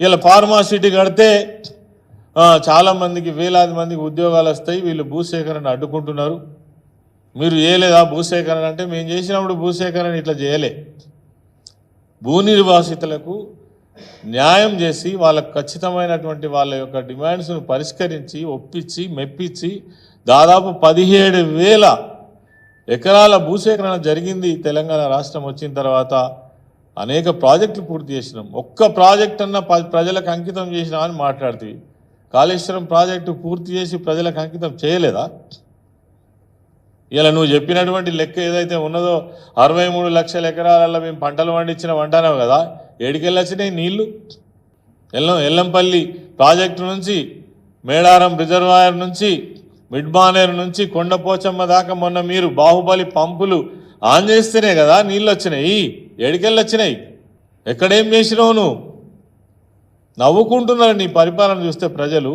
ఇలా ఫార్మాసిటీ కడితే చాలామందికి వేలాది మందికి ఉద్యోగాలు వస్తాయి. వీళ్ళు భూసేకరణ అడ్డుకుంటున్నారు. మీరు చేయలేదా భూసేకరణ అంటే? మేము చేసినప్పుడు భూసేకరణ ఇట్లా చేయలే. భూ నిర్వాసితులకు న్యాయం చేసి వాళ్ళకు ఖచ్చితమైనటువంటి వాళ్ళ యొక్క డిమాండ్స్ను పరిష్కరించి ఒప్పించి మెప్పించి దాదాపు 17,000 ఎకరాల భూసేకరణ జరిగింది. తెలంగాణ రాష్ట్రం వచ్చిన తర్వాత అనేక ప్రాజెక్టులు పూర్తి చేసినాం. ఒక్క ప్రాజెక్ట్ అన్న ప్రజలకు అంకితం చేసినామని మాట్లాడుతుంది. కాళేశ్వరం ప్రాజెక్టు పూర్తి చేసి ప్రజలకు అంకితం చేయలేదా? ఇలా నువ్వు చెప్పినటువంటి లెక్క ఏదైతే ఉన్నదో 63 లక్షల ఎకరాలలో మేము పంటలు పండించిన అంటున్నావు కదా, ఏడికెళ్ళొచ్చినాయి నీళ్లు? ఎల్లంపల్లి ప్రాజెక్టు నుంచి, మేడారం రిజర్వాయర్ నుంచి, మిడ్మానేరు నుంచి కొండపోచమ్మ దాకా మొన్న మీరు బాహుబలి పంపులు ఆన్ చేస్తేనే కదా నీళ్ళు వచ్చినాయి. ఏడికెళ్ళొచ్చినాయి? ఎక్కడేం చేసినావు నువ్వు? నవ్వుకుంటున్నారు నీ పరిపాలన చూస్తే ప్రజలు.